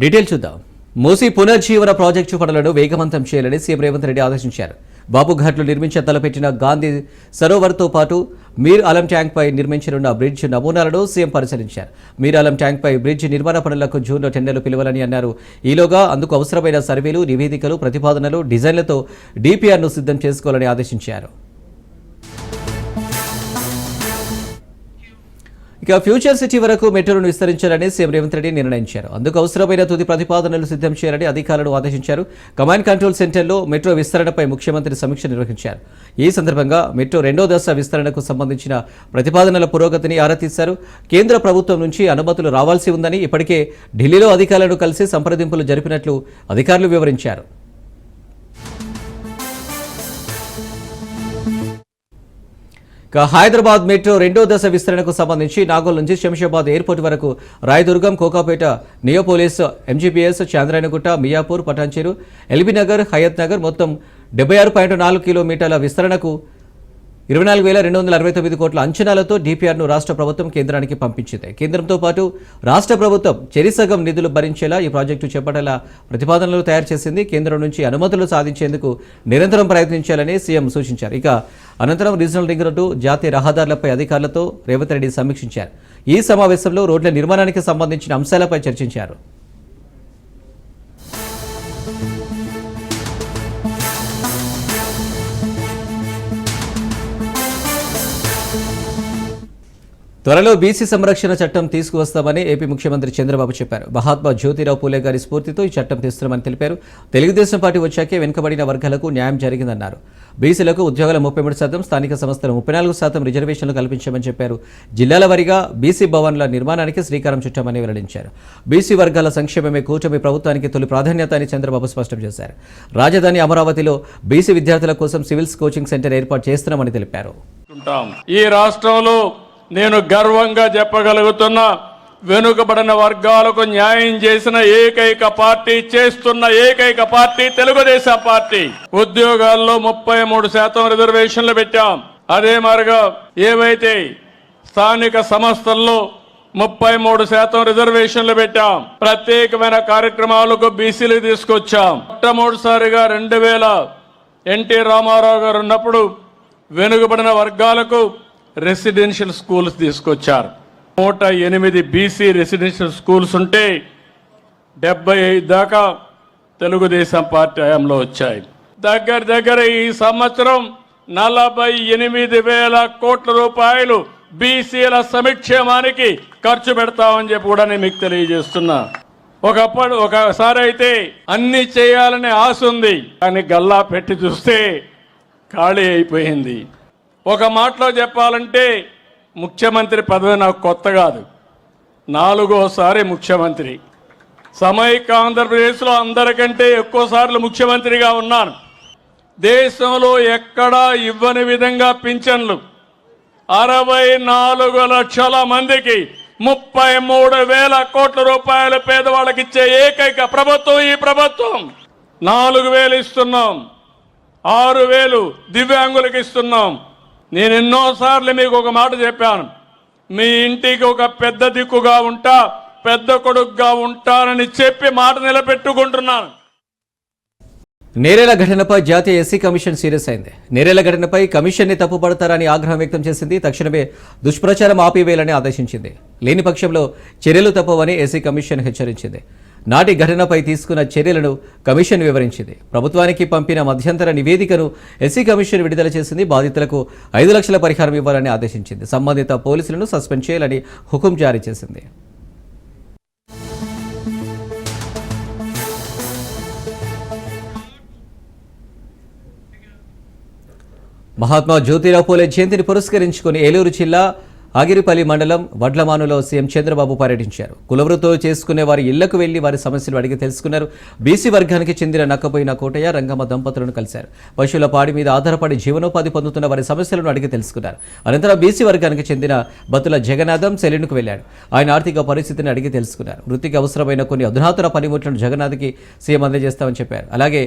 Detail చూద్దాం. Musi పునర్జీవన project పనులను వేగవంతం చేయాలని సీఎం రేవంత్ రెడ్డి ఆదేశించారు. బాబుఘాట్లు నిర్మించ తలపెట్టిన గాంధీ సరోవర్తో పాటు మీర్ అలం ట్యాంక్పై నిర్మించనున్న బ్రిడ్జ్ నమూనాలను సీఎం పరిశీలించారు. మీర్ అలం ట్యాంక్పై బ్రిడ్జ్ నిర్మాణ పనులకు జూన్లో టెండర్లు పిలవాలని అన్నారు. ఈలోగా అందుకు అవసరమైన సర్వేలు, నివేదికలు, ప్రతిపాదనలు, డిజైన్లతో డీపీఆర్ను సిద్ధం చేసుకోవాలని ఆదేశించారు. ఇక ఫ్యూచర్ సిటీ వరకు మెట్రోను విస్తరించాలని సీఎం రేవంత్ రెడ్డి నిర్ణయించారు. అందుకు అవసరమైన తుది ప్రతిపాదనలు సిద్ధం చేయాలని అధికారులను ఆదేశించారు. కమాండ్ కంట్రోల్ సెంటర్లో మెట్రో విస్తరణపై ముఖ్యమంత్రి సమీక్ష నిర్వహించారు. ఈ సందర్భంగా మెట్రో 2వ దశ విస్తరణకు సంబంధించిన ప్రతిపాదనల పురోగతిని ఆరా తీశారు. కేంద్ర ప్రభుత్వం నుంచి అనుమతులు రావాల్సి ఉందని ఇప్పటికే ఢిల్లీలో అధికారులను కలిసి సంప్రదింపులు జరిపినట్లు అధికారులు వివరించారు. హైదరాబాద్ మెట్రో 2వ దశ విస్తరణకు సంబంధించి నాగోల్ నుంచి శంషాబాద్ ఎయిర్పోర్ట్ వరకు రాయదుర్గం, కోకాపేట, నియోపోలిస్, ఎంజీపీఎస్, చాంద్రాయనగుట్ట, మియాపూర్, పటాన్చెరు, ఎల్బీ నగర్, హయత్ నగర్ మొత్తం 76.4 కిలోమీటర్ల విస్తరణకు 24,269 కోట్ల అంచనాలతో డీపీఆర్ను రాష్ట్ర ప్రభుత్వం కేంద్రానికి పంపించింది. కేంద్రంతో పాటు రాష్ట్ర ప్రభుత్వం చెరిసగం నిధులు భరించేలా ఈ ప్రాజెక్టు చేపట్టేలా ప్రతిపాదనలు తయారు చేసింది. కేంద్రం నుంచి అనుమతులు సాధించేందుకు నిరంతరం ప్రయత్నించాలని సీఎం సూచించారు. ఇక అనంతరం రీజనల్ రింగ్ రోడ్డు, జాతీయ రహదారులపై అధికారులతో రేవంత్ రెడ్డి సమీక్షించారు. ఈ సమావేశంలో రోడ్ల నిర్మాణానికి సంబంధించిన అంశాలపై చర్చించారు. త్వరలో బీసీ సంరక్షణ చట్టం తీసుకువస్తామని ఏపీ ముఖ్యమంత్రి చంద్రబాబు చెప్పారు. మహాత్మా జ్యోతిరావు పూలే గారి స్ఫూర్తితో ఈ చట్టం తెస్తున్నామని తెలిపారు. తెలుగుదేశం పార్టీ వచ్చాకే వెనుకబడిన వర్గాలకు న్యాయం జరిగిందన్నారు. బీసీలకు ఉద్యోగాల 33%, స్థానిక సంస్థలు 34% రిజర్వేషన్లు కల్పించామని చెప్పారు. జిల్లాల వారీగా బీసీ భవన్ల నిర్మాణానికి శ్రీకారం చుట్టామని వెల్లడించారు. బీసీ వర్గాల సంక్షేమమే కూటమి ప్రభుత్వానికి తొలి ప్రాధాన్యత అని చంద్రబాబు స్పష్టం చేశారు. రాజధాని అమరావతిలో బీసీ విద్యార్థుల కోసం సివిల్స్ కోచింగ్ సెంటర్ ఏర్పాటు చేస్తున్నామని తెలిపారు. ఈ రాష్ట్రంలో నేను గర్వంగా చెప్పగలుగుతున్నా, వెనుకబడిన వర్గాలకు న్యాయం చేసిన ఏకైక పార్టీ, చేస్తున్న ఏకైక పార్టీ తెలుగుదేశం పార్టీ. ఉద్యోగాల్లో 33% రిజర్వేషన్లు పెట్టాం. అదే మాదిరిగా ఏవైతే స్థానిక సంస్థల్లో 33% రిజర్వేషన్లు పెట్టాం. ప్రత్యేకమైన కార్యక్రమాలకు బీసీలు తీసుకొచ్చాం. మొట్టమొదటిసారిగా 2000 ఎన్టీ రామారావు గారు ఉన్నప్పుడు వెనుకబడిన వర్గాలకు రెసిడెన్షియల్ స్కూల్స్ తీసుకొచ్చారు. 108 బీసీ రెసిడెన్షియల్ స్కూల్స్ ఉంటే 75 దాకా తెలుగుదేశం పార్టీ హయాంలో వచ్చాయి. దగ్గర ఈ సంవత్సరం 48,000 కోట్ల రూపాయలు బీసీల సంక్షేమానికి ఖర్చు పెడతామని చెప్పి కూడా నేను మీకు తెలియజేస్తున్నా. ఒకసారి అయితే అన్ని చేయాలనే ఆశ ఉంది, కానీ గల్లా పెట్టి చూస్తే ఖాళీ అయిపోయింది. ఒక మాటలో చెప్పాలంటే ముఖ్యమంత్రి పదవి నాకు కొత్త కాదు, 4వసారి ముఖ్యమంత్రి. సమైక్య ఆంధ్రప్రదేశ్లో అందరికంటే ఎక్కువ సార్లు ముఖ్యమంత్రిగా ఉన్నాను. దేశంలో ఎక్కడా ఇవ్వని విధంగా పింఛన్లు 64 లక్షల మందికి 33,000 కోట్ల రూపాయలు పేదవాళ్ళకి ఇచ్చే ఏకైక ప్రభుత్వం ఈ ప్రభుత్వం. 4,000 ఇస్తున్నాం, 6,000 దివ్యాంగులకు ఇస్తున్నాం. నేను ఎన్నోసార్లు మీకు ఒక మాట చెప్పాను, మీ ఇంటికి ఒక పెద్ద దిక్కుగా ఉంటా, పెద్ద కొడుకుగా ఉంటానని చెప్పి మాట నిలబెట్టుకుంటున్నాను. నేరేల ఘటనపై జాతీయ ఎస్సీ కమిషన్ సీరియస్ అయింది. నేరేల ఘటనపై కమిషన్ని తప్పుపడతారని ఆగ్రహం వ్యక్తం చేసింది. తక్షణమే దుష్ప్రచారం ఆపివేయాలని ఆదేశించింది. లేని పక్షంలో చర్యలు తప్పవని ఎస్సీ కమిషన్ హెచ్చరించింది. నాటి ఘటనపై తీసుకున్న చర్యలను కమిషన్ వివరించింది. ప్రభుత్వానికి పంపిన మధ్యంతర నివేదికను ఎస్సీ కమిషన్ విడుదల చేసింది. బాధితులకు 5 లక్షల పరిహారం ఇవ్వాలని ఆదేశించింది. సంబంధిత పోలీసులను సస్పెండ్ చేయాలని హుకుం జారీ చేసింది. మహాత్మా జ్యోతిరావు పూలే జయంతిని పురస్కరించుకుని ఏలూరు జిల్లా ఆగిరిపల్లి మండలం వడ్లమానులో సీఎం చంద్రబాబు పర్యటించారు. కులవృత్తులు చేసుకునే వారి ఇళ్లకు వెళ్లి వారి సమస్యలు అడిగి తెలుసుకున్నారు. బీసీ వర్గానికి చెందిన నక్కపోయిన కోటయ్య, రంగమ్మ దంపతులను కలిశారు. పశువుల పాడి మీద ఆధారపడి జీవనోపాధి పొందుతున్న వారి సమస్యలను అడిగి తెలుసుకున్నారు. అనంతరం బీసీ వర్గానికి చెందిన బతుల జగన్నాథం సెలూన్కు వెళ్లాడు. ఆయన ఆర్థిక పరిస్థితిని అడిగి తెలుసుకున్నారు. వృత్తికి అవసరమైన కొన్ని అధునాతన పనిముట్లను జగన్నాథ్కి సీఎం అందజేస్తామని చెప్పారు. అలాగే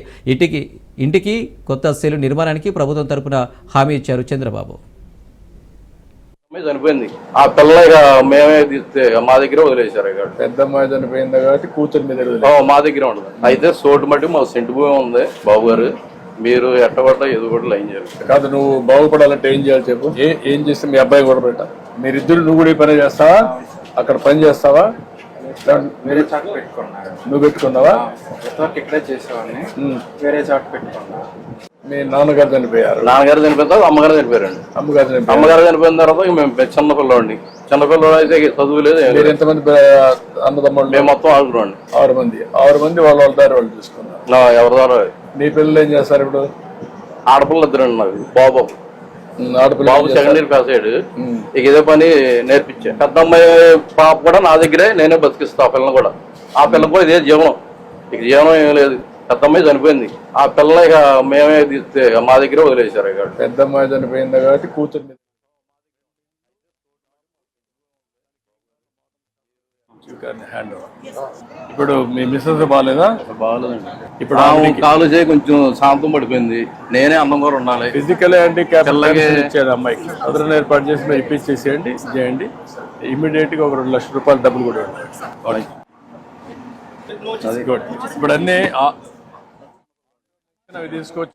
ఇంటికి కొత్త సెలూన్ నిర్మాణానికి ప్రభుత్వం తరపున హామీ ఇచ్చారు చంద్రబాబు. చనిపోయింది. ఆ పిల్ల ఇక మేమే తీస్తే మా దగ్గర వదిలేశారు. ఇక పెద్ద అమ్మాయి చనిపోయింది కాబట్టి కూతురు మీద మా దగ్గర ఉండదు. అయితే సోటు మట్టి మా సెంటు భూమి ఉంది. బాబు గారు మీరు ఎట్టబడ్డా ఎదు కూడా లైన్ చేయాలి కాదు. నువ్వు బాగుపడాలంటే ఏం చేయాలి చెప్పు. ఏం చేస్తే మీ అబ్బాయి కూడా పెట్టా. మీరిద్దరు నువ్వు కూడా ఈ పని చేస్తావా? అక్కడ పని చేస్తావా? వేరే చాట్ పెట్టుకున్నారు. నువ్వు పెట్టుకున్నావా? ఇక్కడే చేసేవాడిని, వేరే చాట్ పెట్టుకున్నా. మీ నాన్నగారు చనిపోయారు. నాన్నగారు చనిపోయిన తర్వాత అమ్మగారు చనిపోయారండి. అమ్మగారు చనిపోయిన తర్వాత మేము చిన్నపిల్లవాడిని. చిన్నపిల్లవాడు అయితే చదువు లేదు. మీరు ఎంతమంది అన్నదమ్ముళ్ళు? మేము మొత్తం 6 మంది. 6 మంది వాళ్ళ దారి వాళ్ళు చూసుకున్నారు. ఎవరి ద్వారా. నీ పిల్లలు ఏం చేస్తారు ఇప్పుడు? ఆడపిల్ల ఇద్దరండి నాకు. బాబు ఆడపిల్ల బాబు సెకండ్ ఇయర్ పాస్ అయ్యాడు. ఇక ఇదే పని నేర్పించా. పెద్ద అమ్మాయి పాప కూడా నా దగ్గరే నేనే బతికిస్తా. ఆ పిల్లని కూడా. ఆ పిల్ల కూడా ఇదే జీవనం. ఇక జీవనం ఏం లేదు. పెద్ద అమ్మాయి చనిపోయింది. ఆ పిల్ల ఇక మేమే తీస్తే మా దగ్గర వదిలేశారు. ఇక పెద్ద అమ్మాయి చనిపోయింది కాబట్టి కూతురు మీద ఇప్పుడు మీ మిస్సెస్ బాగాలేదా? బాగాలేదండి. ఇప్పుడు కాలు చేయి కొంచెం శాంతం పడిపోయింది. నేనే అన్నం కూడా ఉండాలి. ఫిజికల్ హ్యాండిక్యాప్ ఇచ్చాడు అమ్మాయికి. అదనం ఏర్పాటు చేసి మీరు ఇప్పించేసేయండి, చేయండి. ఇమీడియట్ గా ఒక 2 లక్షల రూపాయలు డబ్బులు కూడా ఉంటాయి. ఇప్పుడు అన్ని తీసుకోవచ్చు.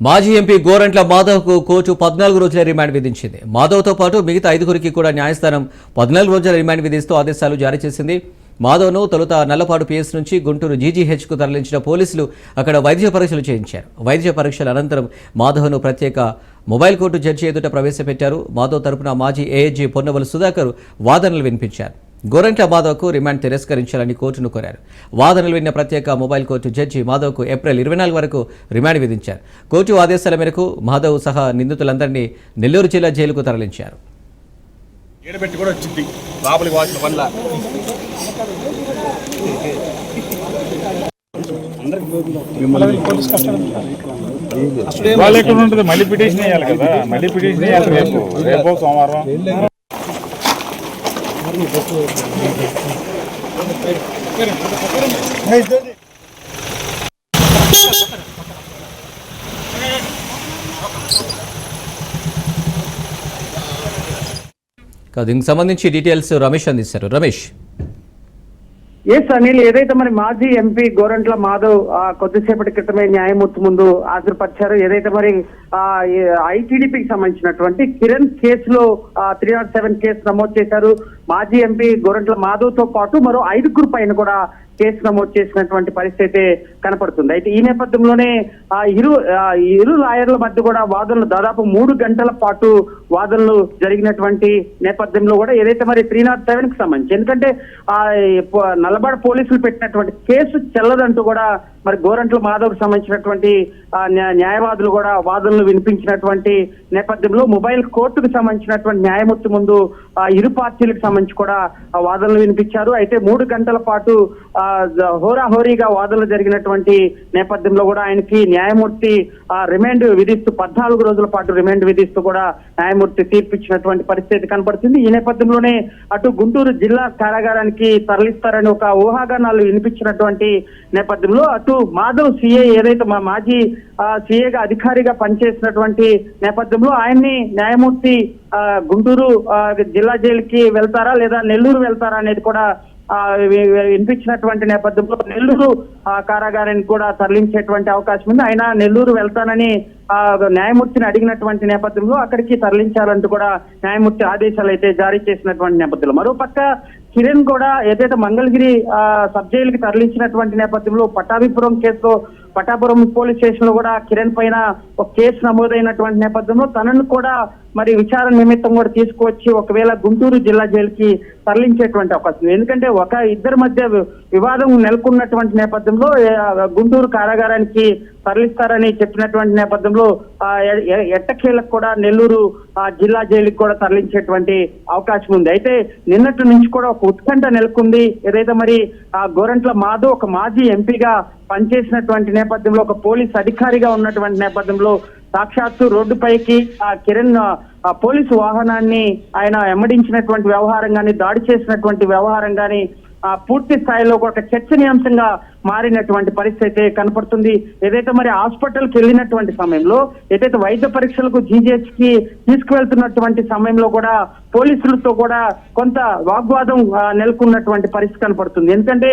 మాజీ ఎంపీ గోరంట్ల మాధవ్కు కోర్టు 14 రోజుల రిమాండ్ విధించింది. మాధవ్తో పాటు మిగతా 5గురికి కూడా న్యాయస్థానం 14 రోజుల రిమాండ్ విధిస్తూ ఆదేశాలు జారీ చేసింది. మాధవ్ను తొలుత నల్లపాడు పిఎస్ నుంచి గుంటూరు జీజీహెచ్కు తరలించిన పోలీసులు అక్కడ వైద్య పరీక్షలు చేయించారు. వైద్య పరీక్షల అనంతరం మాధవ్ను ప్రత్యేక మొబైల్ కోర్టు జడ్జి ఎదుట ప్రవేశపెట్టారు. మాధవ్ తరపున మాజీ ఏఎస్జీ పొన్నవలు సుధాకర్ వాదనలు వినిపించారు. గోరంట్ల మాధవ్కు రిమాండ్ తిరస్కరించాలని కోర్టును కోరారు. వాదనలు విన్న ప్రత్యేక మొబైల్ కోర్టు జడ్జి మాధవ్కు ఏప్రిల్ 24 వరకు రిమాండ్ విధించారు. కోర్టు ఆదేశాల మేరకు మాధవ్ సహా నిందితులందరినీ నెల్లూరు జిల్లా జైలుకు తరలించారు. మళ్ళీ పిటిషన్ వేయాలి కదా. మళ్ళీ పిటిషన్ వేయాలి రేపు సోమవారం. దీనికి సంబంధించి డీటెయిల్స్ రమేష్ అందిస్తారు. రమేష్. అనిల్, ఏదైతే మరి మాజీ ఎంపీ గోరంట్ల మాధవ్ కొద్దిసేపటి క్రితమే న్యాయమూర్తి ముందు హాజరుపరిచారు. ఏదైతే మరి ఐటీడీపీకి సంబంధించినటువంటి కిరణ్ కేసులో 307 కేసు నమోదు చేశారు. మాజీ ఎంపీ గోరంట్ల మాధవ్ తో పాటు మరో 5గురు పైన కూడా కేసు నమోదు చేసినటువంటి పరిస్థితి కనపడుతుంది. అయితే ఈ నేపథ్యంలోనే ఇరు లాయర్ల మధ్య కూడా వాదనలు దాదాపు 3 గంటల పాటు వాదనలు జరిగినటువంటి నేపథ్యంలో కూడా ఏదైతే మరి 307 కి సంబంధించి, ఎందుకంటే నల్లబాడ పోలీసులు పెట్టినటువంటి కేసు చెల్లదంటూ కూడా మరి గోరంట్ల మాధవ్కి సంబంధించినటువంటి న్యాయవాదులు కూడా వాదనలు వినిపించినటువంటి నేపథ్యంలో మొబైల్ కోర్టుకు సంబంధించినటువంటి న్యాయమూర్తి ముందు ఇరు పార్టీలకు సంబంధించి కూడా వాదనలు వినిపించారు. అయితే 3 గంటల పాటు హోరాహోరీగా వాదనలు జరిగినటువంటి నేపథ్యంలో కూడా ఆయనకి న్యాయమూర్తి రిమాండ్ విధిస్తూ 14 రోజుల పాటు రిమాండ్ విధిస్తూ కూడా న్యాయమూర్తి తీర్పిచ్చినటువంటి పరిస్థితి కనపడుతుంది. ఈ నేపథ్యంలోనే అటు గుంటూరు జిల్లా కారాగారానికి తరలిస్తారని ఒక ఊహాగానాలు వినిపించినటువంటి నేపథ్యంలో అటు మాధవ్ సిఏ ఏదైతే మా మాజీ సిఏగా అధికారిగా పనిచేసినటువంటి నేపథ్యంలో ఆయన్ని న్యాయమూర్తి గుంటూరు జిల్లా జైలుకి వెళ్తారా లేదా నెల్లూరు వెళ్తారా అనేది కూడా వినిపించినటువంటి నేపథ్యంలో నెల్లూరు కారాగారానికి కూడా తరలించేటువంటి అవకాశం ఉంది. ఆయన నెల్లూరు వెళ్తానని న్యాయమూర్తిని అడిగినటువంటి నేపథ్యంలో అక్కడికి తరలించాలంటూ కూడా న్యాయమూర్తి ఆదేశాలు అయితే జారీ చేసినటువంటి నేపథ్యంలో మరోపక్క కిరణ్ కూడా ఏదైతే మంగళగిరి సబ్ జైలుకి తరలించినటువంటి నేపథ్యంలో పట్టాభిపురం కేసులో పట్టాపురం పోలీస్ స్టేషన్ లో కూడా కిరణ్ పైన ఒక కేసు నమోదైనటువంటి నేపథ్యంలో తనను కూడా మరి విచారణ నిమిత్తం కూడా తీసుకువచ్చి ఒకవేళ గుంటూరు జిల్లా జైలుకి తరలించేటువంటి అవకాశం ఉంది. ఎందుకంటే ఇద్దరి మధ్య వివాదం నెలకొన్నటువంటి నేపథ్యంలో గుంటూరు కారాగారానికి తరలిస్తారని చెప్పినటువంటి నేపథ్యంలో ఎట్టకేలకు కూడా నెల్లూరు జిల్లా జైలుకి కూడా తరలించేటువంటి అవకాశం ఉంది. అయితే నిన్నటి నుంచి కూడా ఒక ఉత్కంఠ నెలకొంది. ఏదైతే మరి గోరంట్ల మాధవ్ ఒక మాజీ ఎంపీగా పనిచేసినటువంటి నేపథ్యంలో, ఒక పోలీస్ అధికారిగా ఉన్నటువంటి నేపథ్యంలో సాక్షాత్తు రోడ్డుపైకి కిరణ్ పోలీసు వాహనాన్ని ఆయన ఎమ్మడించినటువంటి వ్యవహారం కానీ, దాడి చేసినటువంటి వ్యవహారం కానీ పూర్తి స్థాయిలో ఒక చర్చనీయాంశంగా మారినటువంటి పరిస్థితి కనపడుతుంది. ఏదైతే మరి హాస్పిటల్కి వెళ్ళినటువంటి సమయంలో, ఏదైతే వైద్య పరీక్షలకు జీజీహెచ్ కి తీసుకువెళ్తున్నటువంటి సమయంలో కూడా పోలీసులతో కూడా కొంత వాగ్వాదం నెలకొన్నటువంటి పరిస్థితి కనపడుతుంది. ఎందుకంటే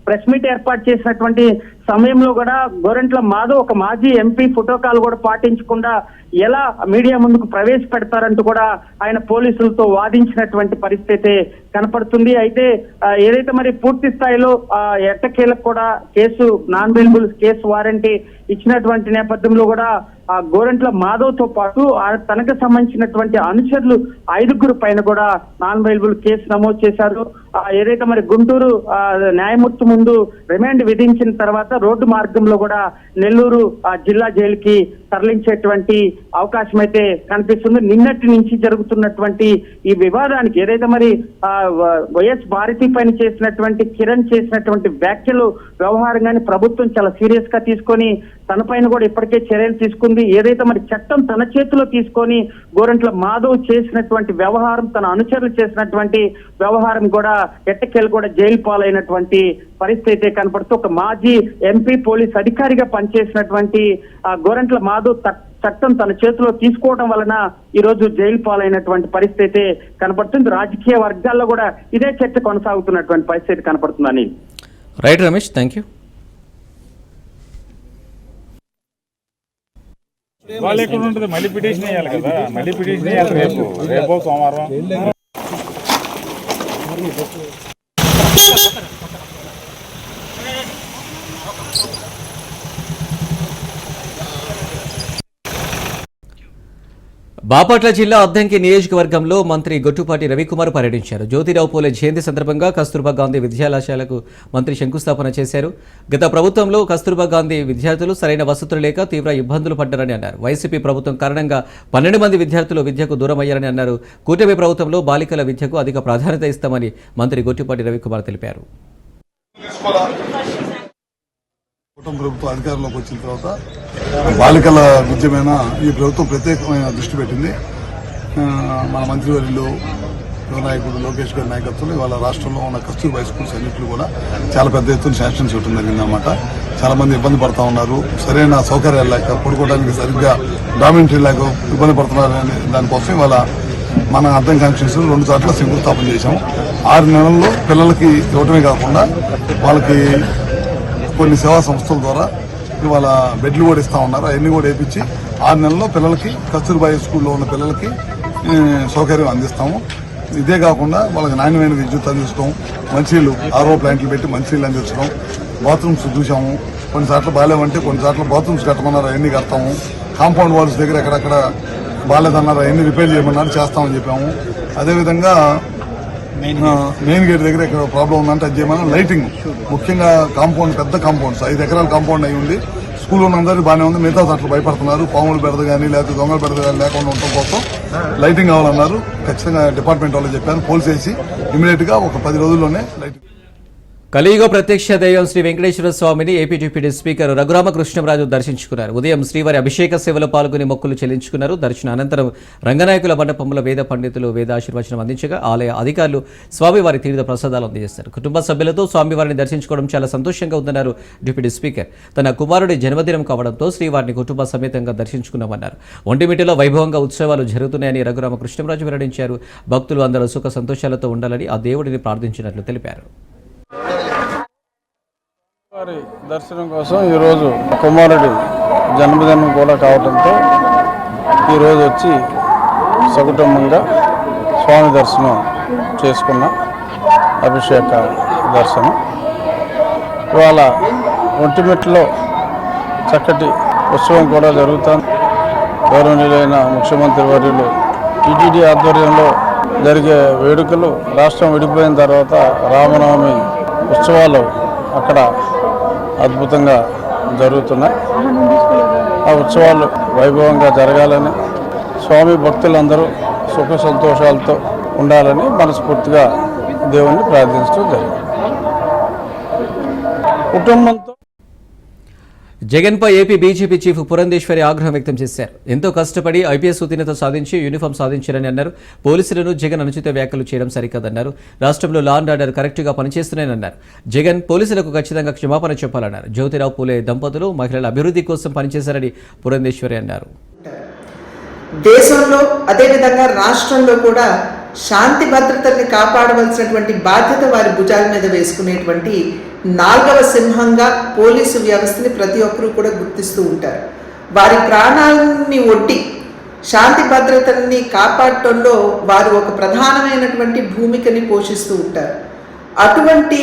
ప్రెస్ మీట్ ఏర్పాటు చేసినటువంటి సమయంలో కూడా గోరంట్ల మాధవ్ ఒక మాజీ ఎంపీ ఫోటోకాల్ కూడా పాటించకుండా ఎలా మీడియా ముందుకు ప్రవేశపెడతారంటూ కూడా ఆయన పోలీసులతో వాదించినటువంటి పరిస్థితి కనపడుతుంది. అయితే ఏదైతే మరి పూర్తి స్థాయిలో ఎట్టకేలకు కూడా case non bailable case warranty ఇచ్చినటువంటి నేపథ్యంలో కూడా గోరంట్ల మాధవ్ తో పాటు తనకు సంబంధించినటువంటి అనుచరులు 5 పైన కూడా నాన్ బెయిలబుల్ కేసు నమోదు చేశారు. ఏదైతే మరి గుంటూరు న్యాయమూర్తి ముందు రిమాండ్ విధించిన తర్వాత రోడ్డు మార్గంలో కూడా నెల్లూరు జిల్లా జైలుకి తరలించేటువంటి అవకాశం అయితే కనిపిస్తుంది. నిన్నటి నుంచి జరుగుతున్నటువంటి ఈ వివాదానికి ఏదైతే మరి వైఎస్ భారతి పైన చేసినటువంటి కిరణ్ చేసినటువంటి వ్యాఖ్యలు వ్యవహారంగానే ప్రభుత్వం చాలా సీరియస్ గా తీసుకొని తన పైన కూడా ఇప్పటికే చర్యలు తీసుకుంది. ఏదైతే మరి చట్టం తన చేతిలో తీసుకొని గోరంట్ల మాధవ్ చేసినటువంటి వ్యవహారం, తన అనుచరులు చేసినటువంటి వ్యవహారం కూడా ఎట్టకేలు కూడా జైలు పాలైనటువంటి పరిస్థితి కనపడుతూ, ఒక మాజీ ఎంపీ పోలీస్ అధికారిగా పనిచేసినటువంటి గోరంట్ల మాధవ్ చట్టం తన చేతిలో తీసుకోవడం వలన ఈ రోజు జైలు పాలైనటువంటి పరిస్థితి కనపడుతుంది. రాజకీయ వర్గాల్లో కూడా ఇదే చర్చ కొనసాగుతున్నటువంటి పరిస్థితి కనపడుతుందని. Right Ramesh, thank you. వాళ్ళు ఎక్కడ ఉంటుంది, మళ్ళీ పిటిషన్ వేయాలి కదా, మళ్ళీ పిటిషన్ వేయాలి రేపు సోమవారం. బాపట్ల జిల్లా అద్దంకి నియోజకవర్గంలో మంత్రి గొట్టుపాటి రవికుమార్ పర్యటించారు. జ్యోతిరావు పూలే జయంతి సందర్భంగా కస్తూర్బా గాంధీ విద్యాలయాలకు మంత్రి శంకుస్థాపన చేశారు. గత ప్రభుత్వంలో కస్తూర్బా గాంధీ విద్యార్థులు సరైన వసతులు లేక తీవ్ర ఇబ్బందులు పడ్డారని అన్నారు. వైసీపీ ప్రభుత్వం కారణంగా 12 మంది విద్యార్థులు విద్యకు దూరం అయ్యారని అన్నారు. కూటమి ప్రభుత్వంలో బాలికల విద్యకు అధిక ప్రాధాన్యత ఇస్తామని మంత్రి గొట్టుపాటి రవికుమార్ తెలిపారు. కుటుంబ ప్రభుత్వం అధికారంలోకి వచ్చిన తర్వాత బాలికల విద్య మీద ఈ ప్రభుత్వం ప్రత్యేకమైన దృష్టి పెట్టింది. మన మంత్రివర్యులు యువనాయకుడు లోకేష్ గారి నాయకత్వంలో ఇవాళ రాష్ట్రంలో ఉన్న కస్తూర్బా స్కూల్స్ అన్నింటిలో కూడా చాలా పెద్ద ఎత్తున శాంక్షన్స్ ఇవ్వడం జరిగిందన్నమాట. చాలా మంది ఇబ్బంది పడతా ఉన్నారు, సరైన సౌకర్యాలు లేక, పడుకోవడానికి సరిగ్గా డామినటరీ లేక ఇబ్బంది పడుతున్నారని దానికోసం ఇవాళ మన అర్థం కాన్స్టిట్యూన్స్ 2 చోట్ల శంకుస్థాపన చేశాము. 6 నెలల్లో పిల్లలకి ఇవ్వటమే కాకుండా వాళ్ళకి కొన్ని సేవా సంస్థల ద్వారా ఇవాళ బెడ్లు కూడా ఇస్తా ఉన్నారు. అవన్నీ కూడా వేయించి 6 నెలల్లో పిల్లలకి కస్తూర్బా స్కూల్లో ఉన్న పిల్లలకి సౌకర్యం అందిస్తాము. ఇదే కాకుండా వాళ్ళకి నాణ్యమైన విద్యుత్ అందిస్తాం, మంచినీళ్ళు RO ప్లాంట్లు పెట్టి మంచినీళ్ళు అందించడం, బాత్రూమ్స్ చూసాము. కొన్ని చోట్ల బాగాలేమంటే కొన్ని చోట్ల బాత్రూమ్స్ కట్టమన్నారు, అవన్నీ కడతాము. కాంపౌండ్ వాల్స్ దగ్గర ఎక్కడెక్కడ బాగాలేదన్నారు, అవన్నీ రిపేర్ చేయమన్నారు, చేస్తామని చెప్పాము. అదేవిధంగా మెయిన్ గేట్ దగ్గర ఎక్కడ ప్రాబ్లం ఉందంటే అది చేయమని లైటింగ్, ముఖ్యంగా కాంపౌండ్, పెద్ద కాంపౌండ్స్ 5 ఎకరాల కాంపౌండ్ అయి ఉంది. స్కూల్ ఉన్నందరూ బాగానే ఉంది, మిగతా అట్లా భయపడుతున్నారు. పాములు బెడద కానీ లేకపోతే దొంగలు బెడద కానీ లేకుండా ఉండటం కోసం లైటింగ్ కావాలన్నారు. ఖచ్చితంగా డిపార్ట్మెంట్ వాళ్ళు చెప్పాను, పోల్స్ వేసి ఇమీడియట్ గా ఒక 10 రోజుల్లోనే లైటింగ్. కలియుగ ప్రత్యక్ష దైవం శ్రీ వెంకటేశ్వర స్వామిని ఏపీ డిప్యూటీ స్పీకర్ రఘురామకృష్ణరాజు దర్శించుకున్నారు. ఉదయం శ్రీవారి అభిషేక సేవలో పాల్గొని మొక్కులు చెల్లించుకున్నారు. దర్శన అనంతరం రంగనాయకుల మండపంలో వేద పండితులు వేదాశీర్వచనం అందించగా ఆలయ అధికారులు స్వామివారి తీర్థ ప్రసాదాలు అందజేశారు. కుటుంబ సభ్యులతో స్వామివారిని దర్శించుకోవడం చాలా సంతోషంగా ఉందన్నారు డిప్యూటీ స్పీకర్. తన కుమారుడి జన్మదినం కావడంతో శ్రీవారిని కుటుంబ సమేతంగా దర్శించుకున్నామన్నారు. ఒంటిమిట్టలో వైభవంగా ఉత్సవాలు జరుగుతున్నాయని రఘురామకృష్ణరాజు వెల్లడించారు. భక్తులు అందరూ సుఖ సంతోషాలతో ఉండాలని ఆ దేవుడిని ప్రార్థించినట్లు తెలిపారు. వారి దర్శనం కోసం ఈరోజు కుమారుడి జన్మదినం కూడా కావడంతో ఈరోజు వచ్చి సకుటుంబంగా స్వామి దర్శనం చేసుకున్న అభిషేక దర్శనం. ఇవాళ ఒంటిమిట్టలో చక్కటి ఉత్సవం కూడా జరుగుతుంది. గౌరవనీయులైన ముఖ్యమంత్రి వర్యులు టీటీడీ ఆధ్వర్యంలో జరిగే వేడుకలు రాష్ట్రం విడిపోయిన తర్వాత రామనవమి ఉత్సవాలు అక్కడ అద్భుతంగా జరుగుతున్నాయి. ఆ ఉత్సవాలు వైభవంగా జరగాలని, స్వామి భక్తులందరూ సుఖ సంతోషాలతో ఉండాలని మనస్ఫూర్తిగా దేవుణ్ణి ప్రార్థించడం జరిగింది. కుటుంబంతో జగన్పై ఏపీ బీజేపీ చీఫ్ పురంధేశ్వరి ఆగ్రహం వ్యక్తం చేశారు. ఎంతో కష్టపడి ఐపీఎస్ ఉత్తీర్ణత సాధించి యూనిఫామ్ సాధించారని అన్నారు. పోలీసులను జగన్ అనుచిత వ్యాఖ్యలు చేయడం సరికాదన్నారు. రాష్ట్రంలో లా అండ్ ఆర్డర్ కరెక్ట్గా పనిచేస్తున్నాయని అన్నారు. జగన్ పోలీసులకు ఖచ్చితంగా క్షమాపణ చెప్పాలన్నారు. జ్యోతిరావు పూలే దంపతులు మహిళల అభివృద్ధి కోసం పనిచేశారని పురంధేశ్వరి అన్నారు. దేశంలో అదేవిధంగా రాష్ట్రంలో కూడా శాంతి భద్రతల్ని కాపాడవలసినటువంటి బాధ్యత వారి భుజాల మీద వేసుకునేటువంటి 4వ సింహంగా పోలీసు వ్యవస్థని ప్రతి ఒక్కరూ కూడా గుర్తిస్తూ ఉంటారు. వారి ప్రాణాలని ఒడ్డి శాంతి భద్రతల్ని కాపాడటంలో వారు ఒక ప్రధానమైనటువంటి భూమికని పోషిస్తూ ఉంటారు. అటువంటి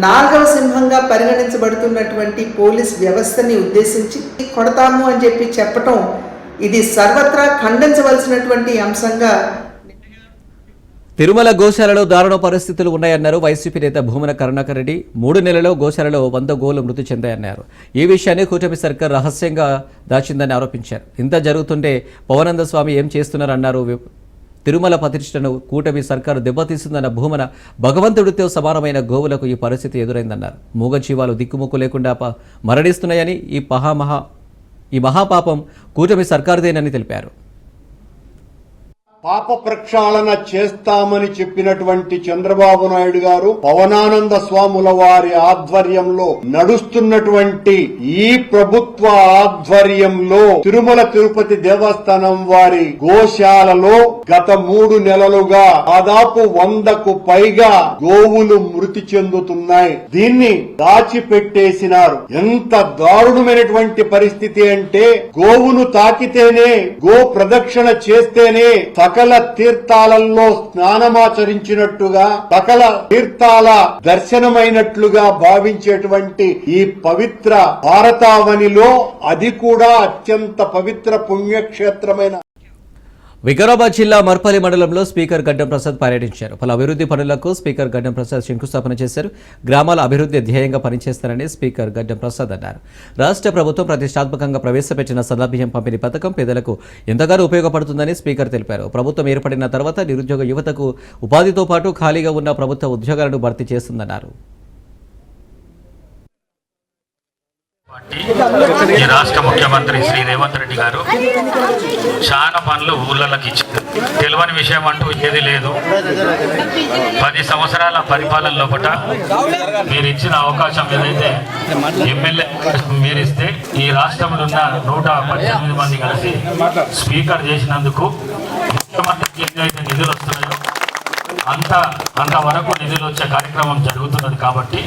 4వ సింహంగా పరిగణించబడుతున్నటువంటి పోలీస్ వ్యవస్థని ఉద్దేశించి కొడతాము అని చెప్పటం ఇది సర్వత్రా ఖండించవలసినటువంటి అంశంగా. తిరుమల గోశాలలో దారుణ పరిస్థితులు ఉన్నాయన్నారు వైసీపీ నేత భూమన కరుణాకర్ రెడ్డి. 3 నెలల్లో గోశాలలో 100 గోలు మృతి చెందాయన్నారు. ఈ విషయాన్ని కూటమి సర్కార్ రహస్యంగా దాచిందని ఆరోపించారు. ఇంత జరుగుతుంటే పవనంద స్వామి ఏం చేస్తున్నారన్నారు. తిరుమల ప్రతిష్టను కూటమి సర్కారు దెబ్బతీస్తుందన్న భూమన భగవంతుడితో సమానమైన గోవులకు ఈ పరిస్థితి ఎదురైందన్నారు. మూగజీవాలు దిక్కుముక్కు లేకుండా మరణిస్తున్నాయని ఈ మహాపాపం కూటమి సర్కారుదేనని తెలిపారు. పాప ప్రక్షాళన చేస్తామని చెప్పినటువంటి చంద్రబాబు నాయుడు గారు పవనానంద స్వాముల వారి ఆధ్వర్యంలో నడుస్తున్నటువంటి ఈ ప్రభుత్వ ఆధ్వర్యంలో తిరుమల తిరుపతి దేవస్థానం వారి గోశాలలో గత 3 నెలలుగా దాదాపు 100కు పైగా గోవులు మృతి చెందుతున్నాయి. దీన్ని దాచిపెట్టేసినారు. ఎంత దారుణమైనటువంటి పరిస్థితి అంటే గోవును తాకితేనే, గో ప్రదక్షిణ చేస్తేనే సకల తీర్థాలలో స్నానమాచరించినట్టుగా, సకల తీర్థాల దర్శనమైనట్లుగా భావించేటువంటి ఈ పవిత్ర భారతావనిలో అది కూడా అత్యంత పవిత్ర పుణ్యక్షేత్రమైన వికారాబాద్ జిల్లా మర్పల్లి మండలంలో స్పీకర్ గడ్డం ప్రసాద్ పర్యటించారు. పలు అభివృద్ధి పనులకు స్పీకర్ గడ్డం ప్రసాద్ శంకుస్థాపన చేశారు. గ్రామాల అభివృద్ధి ధ్యేయంగా పనిచేస్తారని స్పీకర్ గడ్డం ప్రసాద్ అన్నారు. రాష్ట్ర ప్రభుత్వం ప్రతిష్టాత్మకంగా ప్రవేశపెట్టిన సన్నబియ్యం పంపిణీ పథకం పేదలకు ఎంతగానో ఉపయోగపడుతుందని స్పీకర్ తెలిపారు. ప్రభుత్వం ఏర్పడిన తర్వాత నిరుద్యోగ యువతకు ఉపాధితో పాటు ఖాళీగా ఉన్న ప్రభుత్వ ఉద్యోగాలను భర్తీ చేస్తుందన్నారు. ఈ రాష్ట్ర ముఖ్యమంత్రి శ్రీ రేవంత్ రెడ్డి గారు చాలా పనులు ఊళ్ళకి ఇచ్చారు. తెలియని విషయం అంటూ ఏది లేదు. 10 సంవత్సరాల పరిపాలన లోపల మీరు ఇచ్చిన అవకాశం ఏదైతే ఎమ్మెల్యే మీరిస్తే ఈ రాష్ట్రంలో ఉన్న 118 మంది కలిసి స్పీకర్ చేసినందుకు ముఖ్యమంత్రికి ఏదైతే నిధులు వస్తున్నాయో అంతవరకు నిధులు వచ్చే కార్యక్రమం జరుగుతున్నది. కాబట్టి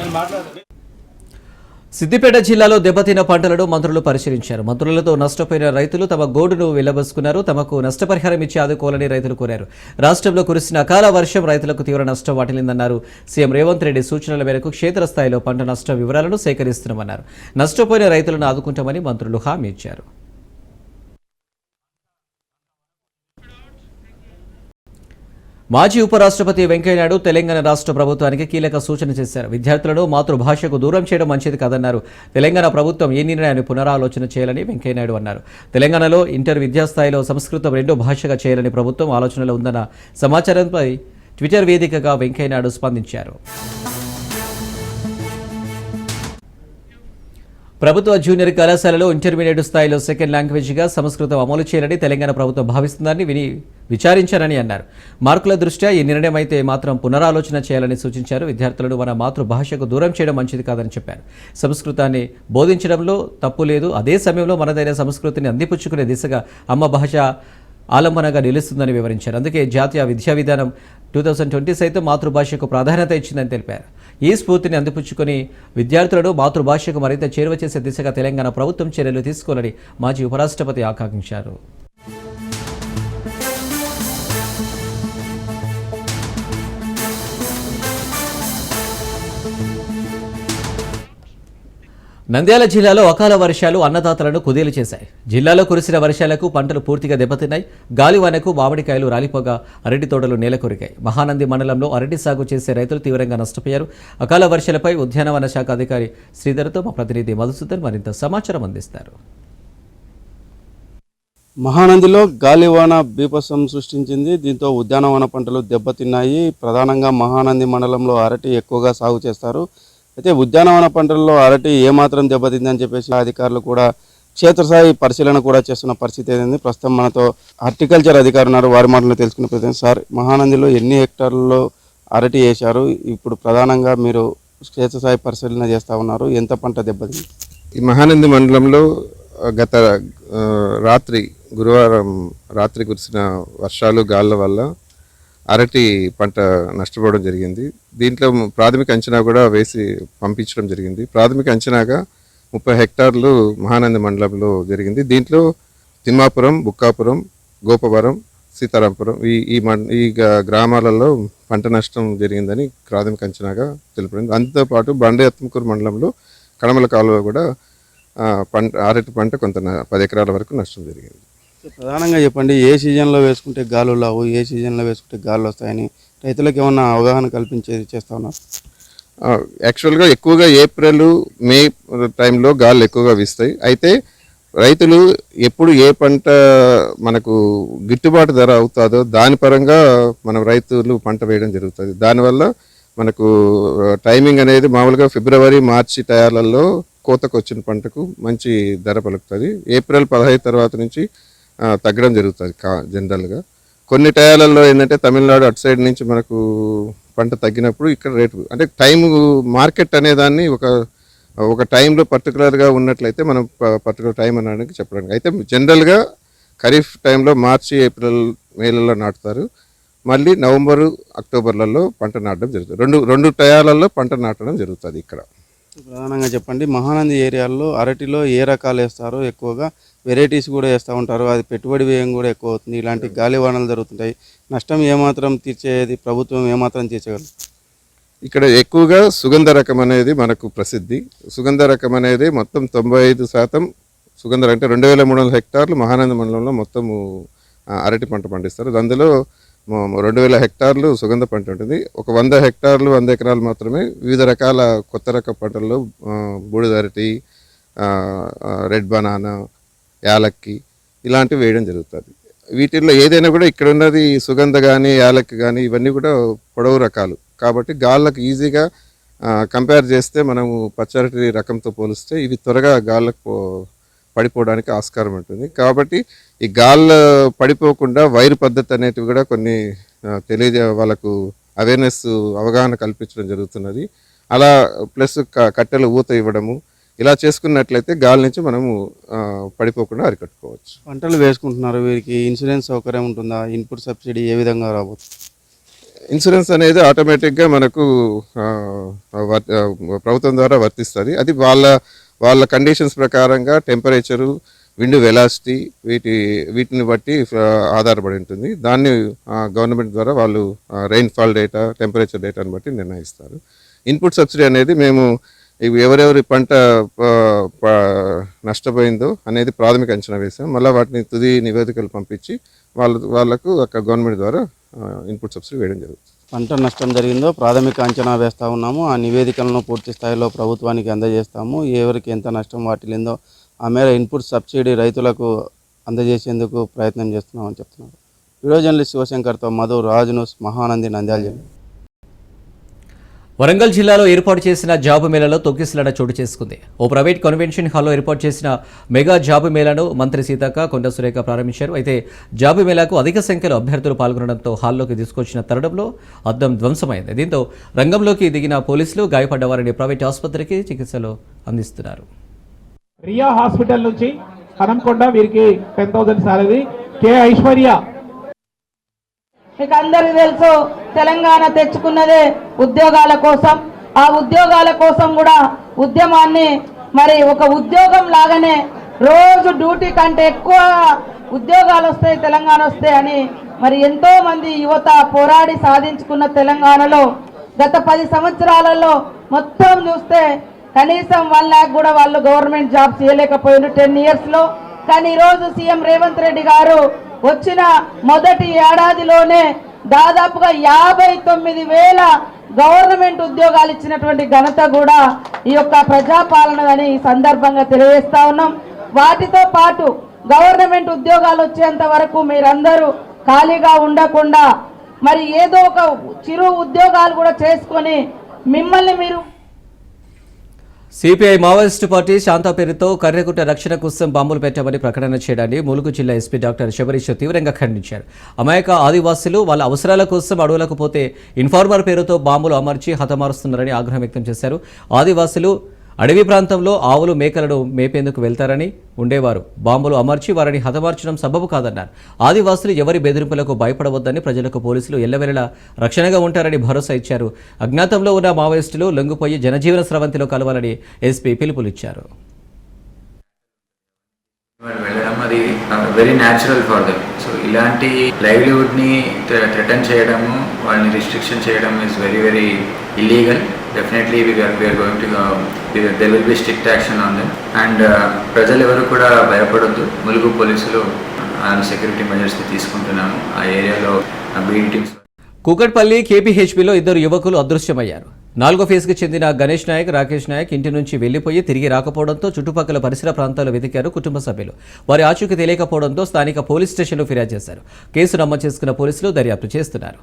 సిద్దిపేట జిల్లాలో దెబ్బతిన్న పంటలను మంత్రులు పరిశీలించారు. మంత్రులతో నష్టపోయిన రైతులు తమ గోడును వెళ్లబోసుకున్నారు. తమకు నష్టపరిహారం ఇచ్చి ఆదుకోవాలని రైతులు కోరారు. రాష్ట్రంలో కురిసిన అకాల వర్షం రైతులకు తీవ్ర నష్టం వాటిల్లిందన్నారు. సీఎం రేవంత్ రెడ్డి సూచనల మేరకు క్షేత్రస్థాయిలో పంట నష్టం వివరాలను సేకరిస్తున్నామన్నారు. నష్టపోయిన రైతులను ఆదుకుంటామని మంత్రులు హామీ ఇచ్చారు. మాజీ ఉపరాష్ట్రపతి వెంకయ్యనాయుడు తెలంగాణ రాష్ట్ర ప్రభుత్వానికి కీలక సూచన చేశారు. విద్యార్థులను మాతృభాషకు దూరం చేయడం మంచిది కాదన్నారు. తెలంగాణ ప్రభుత్వం ఈ నిర్ణయాన్ని పునరాలోచన చేయాలని వెంకయ్యనాయుడు అన్నారు. తెలంగాణలో ఇంటర్ విద్యాస్థాయిలో సంస్కృతం 2వ భాషగా చేయాలని ప్రభుత్వం ఆలోచనలో ఉందన్న సమాచారంపై ట్విట్టర్ వేదికగా వెంకయ్యనాయుడు స్పందించారు. ప్రభుత్వ జూనియర్ కళాశాలలో ఇంటర్మీడియట్ స్థాయిలో సెకండ్ లాంగ్వేజ్గా సంస్కృతం అమలు చేయాలని తెలంగాణ ప్రభుత్వం భావిస్తుందని విచారించారని అన్నారు. మార్కుల దృష్ట్యా ఈ నిర్ణయం అయితే మాత్రం పునరాలోచన చేయాలని సూచించారు. విద్యార్థులను మన మాతృభాషకు దూరం చేయడం మంచిది కాదని చెప్పారు. సంస్కృతాన్ని బోధించడంలో తప్పు లేదు. అదే సమయంలో మనదైన సంస్కృతిని అందిపుచ్చుకునే దిశగా అమ్మ భాష ఆలంబనగా నిలుస్తుందని వివరించారు. అందుకే జాతీయ విద్యా విధానం 2020 సైతం మాతృభాషకు ప్రాధాన్యత ఇచ్చిందని తెలిపారు. ఈ స్ఫూర్తిని అందిపుచ్చుకొని విద్యార్థులను మాతృభాషకు మరింత చేరువ చేసే దిశగా తెలంగాణ ప్రభుత్వం చర్యలు తీసుకోవాలని మాజీ ఉపరాష్ట్రపతి ఆకాంక్షించారు. నంద్యాల జిల్లాలో అకాల వర్షాలు అన్నదాతలను కుదేలు చేశాయి. జిల్లాలో కురిసిన వర్షాలకు పంటలు పూర్తిగా దెబ్బతిన్నాయి. గాలివానకు మామిడికాయలు రాలిపోగా అరటి తోటలు నేలకొరిగాయి. మహానంది మండలంలో అరటి సాగు చేసే రైతులు తీవ్రంగా నష్టపోయారు. అకాల వర్షాలపై ఉద్యానవన శాఖ అధికారి శ్రీధర్తో మా ప్రతినిధి మధుసూదన్ మరింత సమాచారం అందిస్తారు. మహానందిలో గాలివాన బీభత్సం సృష్టించింది. దీంతో ఉద్యానవన పంటలు దెబ్బతిన్నాయి. ప్రధానంగా మహానంది మండలంలో అరటి ఎక్కువగా సాగు చేస్తారు. అయితే ఉద్యానవన పంటల్లో అరటి ఏమాత్రం దెబ్బతిందని చెప్పేసి అధికారులు కూడా క్షేత్రస్థాయి పరిశీలన కూడా చేస్తున్న పరిస్థితి ఏంది. ప్రస్తుతం మనతో హార్టికల్చర్ అధికారులు ఉన్నారు, వారి మాటలు తెలుసుకునే ప్రయత్నం. సార్, మహానందిలో ఎన్ని హెక్టార్లలో అరటి వేశారు? ఇప్పుడు ప్రధానంగా మీరు క్షేత్రస్థాయి పరిశీలన చేస్తూ ఉన్నారు, ఎంత పంట దెబ్బతింది? ఈ మహానంది మండలంలో గత రాత్రి గురువారం రాత్రి కురిసిన వర్షాలు గాళ్ళ వల్ల అరటి పంట నష్టపోవడం జరిగింది. దీంట్లో ప్రాథమిక అంచనా కూడా వేసి పంపించడం జరిగింది. ప్రాథమిక అంచనాగా 30 హెక్టార్లు మహానంది మండలంలో జరిగింది. దీంట్లో తిమ్మాపురం, బుక్కాపురం, గోపవరం, సీతారాంపురం ఈ గ్రామాలలో పంట నష్టం జరిగిందని ప్రాథమిక అంచనాగా తెలుపడింది. అంతేపాటు బండే అత్మకూరు మండలంలో కడమల కాలువ కూడా అరటి పంట కొంత 10 ఎకరాల వరకు నష్టం జరిగింది. ప్రధానంగా చెప్పండి, ఏ సీజన్లో వేసుకుంటే గాలు రావు, ఏ సీజన్లో వేసుకుంటే గాలు వస్తాయని రైతులకు ఏమన్నా అవగాహన కల్పించేది చేస్తా ఉన్నారు? యాక్చువల్గా ఎక్కువగా ఏప్రిల్, మే టైంలో గాలు ఎక్కువగా వీస్తాయి. అయితే రైతులు ఎప్పుడు ఏ పంట మనకు గిట్టుబాటు ధర అవుతుందో దాని పరంగా మనం రైతులు పంట వేయడం జరుగుతుంది. దానివల్ల మనకు టైమింగ్ అనేది మామూలుగా ఫిబ్రవరి, మార్చి టయాలలో కోతకు వచ్చిన పంటకు మంచి ధర పలుకుతుంది. ఏప్రిల్ 15 తర్వాత నుంచి తగ్గడం జరుగుతుంది జనరల్గా. కొన్ని టయాలలో ఏంటంటే తమిళనాడు అటు సైడ్ నుంచి మనకు పంట తగ్గినప్పుడు ఇక్కడ రేటు అంటే టైం మార్కెట్ అనేదాన్ని ఒక టైంలో పర్టికులర్గా ఉన్నట్లయితే మనం పర్టికులర్ టైం అనడానికి చెప్పడానికి. అయితే జనరల్గా ఖరీఫ్ టైంలో మార్చి, ఏప్రిల్, మేలలో నాటుతారు. మళ్ళీ నవంబరు, అక్టోబర్లలో పంట నాటడం జరుగుతుంది. రెండు టయాలలో పంట నాటడం జరుగుతుంది ఇక్కడ. ప్రధానంగా చెప్పండి, మహానంది ఏరియాల్లో అరటిలో ఏ రకాలు వేస్తారో? ఎక్కువగా వెరైటీస్ కూడా వేస్తూ ఉంటారు, అది పెట్టుబడి వ్యయం కూడా ఎక్కువ అవుతుంది. ఇలాంటి గాలివానలు జరుగుతుంటాయి, నష్టం ఏమాత్రం తీర్చేది ప్రభుత్వం ఏమాత్రం తీర్చగలదు? ఇక్కడ ఎక్కువగా సుగంధ రకం అనేది మనకు ప్రసిద్ధి. సుగంధ రకం అనేది మొత్తం 95% సుగంధ, అంటే 2300 హెక్టార్లు మహానంది మండలంలో మొత్తం అరటి పంట పండిస్తారు. అందులో 2000 హెక్టార్లు సుగంధ పంట ఉంటుంది. ఒక 100 హెక్టార్లు 100 ఎకరాలు మాత్రమే వివిధ రకాల కొత్త రక పంటల్లో బూడిద అరటి, రెడ్ బనానా, యాలక్కి ఇలాంటివి వేయడం జరుగుతుంది. వీటిల్లో ఏదైనా కూడా ఇక్కడ ఉన్నది సుగంధ కానీ యాలక్కి కానీ ఇవన్నీ కూడా పొడవు రకాలు కాబట్టి గాళ్ళకు ఈజీగా కంపేర్ చేస్తే మనము పచ్చరటి రకంతో పోలిస్తే ఇవి త్వరగా గాళ్ళకు పడిపోవడానికి ఆస్కారం ఉంటుంది. కాబట్టి ఈ గాళ్ళ పడిపోకుండా వైరు పద్ధతి అనేటివి కూడా కొన్ని వాళ్ళకు అవేర్నెస్, అవగాహన కల్పించడం జరుగుతున్నది. అలా ప్లస్ కట్టెలు ఊత ఇవ్వడము, ఇలా చేసుకున్నట్లయితే గాలి నుంచి మనము పడిపోకుండా అరికట్టుకోవచ్చు. పంటలు వేసుకుంటున్నారు, వీరికి ఇన్సూరెన్స్ సౌకర్యం ఉంటుందా? ఇన్పుట్ సబ్సిడీ ఏ విధంగా రాబోతుంది? ఇన్సూరెన్స్ అనేది ఆటోమేటిక్గా మనకు ప్రభుత్వం ద్వారా వర్తిస్తుంది. అది వాళ్ళ కండిషన్స్ ప్రకారంగా టెంపరేచరు, విండ్ వెలాసిటీ వీటిని బట్టి ఆధారపడి ఉంటుంది. దాన్ని గవర్నమెంట్ ద్వారా వాళ్ళు రెయిన్ఫాల్ డేటా, టెంపరేచర్ డేటాని బట్టి నిర్ణయిస్తారు. ఇన్పుట్ సబ్సిడీ అనేది మేము ఎవరెవరి పంట నష్టపోయిందో అనేది ప్రాథమిక అంచనా వేసాం. మళ్ళీ వాటిని తుది నివేదికలు పంపించి వాళ్ళకు అక్కడ గవర్నమెంట్ ద్వారా ఇన్పుట్ సబ్సిడీ వేయడం జరుగుతుంది. పంట నష్టం జరిగిందో ప్రాథమిక అంచనా వేస్తూ ఉన్నాము. ఆ నివేదికలను పూర్తి స్థాయిలో ప్రభుత్వానికి అందజేస్తాము. ఎవరికి ఎంత నష్టం వాటిల్లిందో ఆ మేర ఇన్పుట్ సబ్సిడీ రైతులకు అందజేసేందుకు ప్రయత్నం చేస్తున్నామని చెప్తున్నారు. వీడియో జర్నలిస్ట్ శివశంకర్తో మధు, రాజ్ న్యూస్, మహానంది, నంద్యాల జిల్లా. వరంగల్ జిల్లాలో ఏర్పాటు చేసిన జాబు మేళలో తొక్కిసలాట చోటు చేసుకుంది. ఓ ప్రైవేట్ కన్వెన్షన్ హాల్లో ఏర్పాటు చేసిన మెగా జాబు మేళాను మంత్రి సీతక్క, కొండ సురేఖ ప్రారంభించారు. అయితే జాబు మేళాకు అధిక సంఖ్యలో అభ్యర్థులు పాల్గొనడంతో హాల్లోకి తీసుకొచ్చిన తరుణంలో అద్దం ధ్వంసమైంది. దీంతో రంగంలోకి దిగిన పోలీసులు గాయపడ్డ వారిని ప్రైవేట్ ఆసుపత్రికి చికిత్సలు అందిస్తున్నారు. రియా హాస్పిటల్ నుంచి హనంకొండ వీరికి 10,000 సాలరీ. కే ఐశ్వర్య, మీకు అందరికీ తెలుసు, తెలంగాణ తెచ్చుకున్నదే ఉద్యోగాల కోసం. ఆ ఉద్యోగాల కోసం కూడా ఉద్యమాన్ని మరి ఒక ఉద్యోగం లాగానే రోజు డ్యూటీ కంటే ఎక్కువ ఉద్యోగాలు వస్తాయి, తెలంగాణ వస్తాయి అని మరి ఎంతో మంది యువత పోరాడి సాధించుకున్న తెలంగాణలో గత 10 సంవత్సరాలలో మొత్తం చూస్తే కనీసం 1 lakh కూడా వాళ్ళు గవర్నమెంట్ జాబ్ చేయలేకపోయారు 10 yearsలో. కానీ ఈరోజు సీఎం రేవంత్ రెడ్డి గారు వచ్చిన మొదటి ఏడాదిలోనే దాదాపుగా 59,000 గవర్నమెంట్ ఉద్యోగాలు ఇచ్చినటువంటి ఘనత కూడా ఈ యొక్క ప్రజాపాలనని ఈ సందర్భంగా తెలియజేస్తా ఉన్నాం. వాటితో పాటు గవర్నమెంట్ ఉద్యోగాలు వచ్చేంత వరకు మీరందరూ ఖాళీగా ఉండకుండా మరి ఏదో ఒక చిరు ఉద్యోగాలు కూడా చేసుకొని మిమ్మల్ని మీరు సిపిఐ మావోయిస్టు పార్టీ శాంతా పేరుతో కర్రెగుట్ట రక్షణ కోసం బాంబులు పెట్టామని ప్రకటన చేయడాన్ని ములుగు జిల్లా ఎస్పీ డాక్టర్ శబరీష్ తీవ్రంగా ఖండించారు. అమాయక ఆదివాసులు వాళ్ళ అవసరాల కోసం అడవులకు పోతే ఇన్ఫార్మర్ పేరుతో బాంబులు అమర్చి హతమారుస్తున్నారని ఆగ్రహం వ్యక్తం చేశారు. ఆదివాసులు అడవి ప్రాంతంలో ఆవులు మేకలను మేపేందుకు వెళ్తారని ఉండేవారు. బాంబులు అమర్చి వారిని హతమార్చడం సబబు కాదన్నారు. ఆదివాసులు ఎవరి బెదిరింపులకు భయపడవద్దని, ప్రజలకు పోలీసులు ఎల్లవెల్లలా రక్షణగా ఉంటారని భరోసా ఇచ్చారు. అజ్ఞాతంలో ఉన్న మావోయిస్టులు లొంగిపోయి జనజీవన స్రవంతిలో కలవాలని ఎస్పీ పిలుపునిచ్చారు. వెళ్ళడం అది very natural for them. So ఇలాంటి లైవ్లీహుడ్ని థ్రెటన్ చేయడము, వాళ్ళని రిస్ట్రిక్షన్ చేయడం is very very illegal. Definitely we are going to there will be strict action on them. And ప్రజలు ఎవరు కూడా భయపడొద్దు. ములుగు పోలీసులు సెక్యూరిటీ మెజర్స్ తీసుకుంటున్నాము. ఆ ఏరియాలో బీట్ టీమ్స్. కూకట్పల్లి కేపీహెచ్బీలో 2 యువకులు అదృశ్యమయ్యారు. 4వ ఫేజ్కి చెందిన గణేష్ నాయక్, రాకేష్ నాయక్ ఇంటి నుంచి వెళ్లిపోయి తిరిగి రాకపోవడంతో చుట్టుపక్కల పరిసర ప్రాంతాల్లో వెతికారు కుటుంబ సభ్యులు. వారి ఆచూకీ తెలియకపోవడంతో స్థానిక పోలీస్ స్టేషన్లో ఫిర్యాదు చేశారు. కేసు నమోదు చేసుకున్న పోలీసులు దర్యాప్తు చేస్తున్నారు.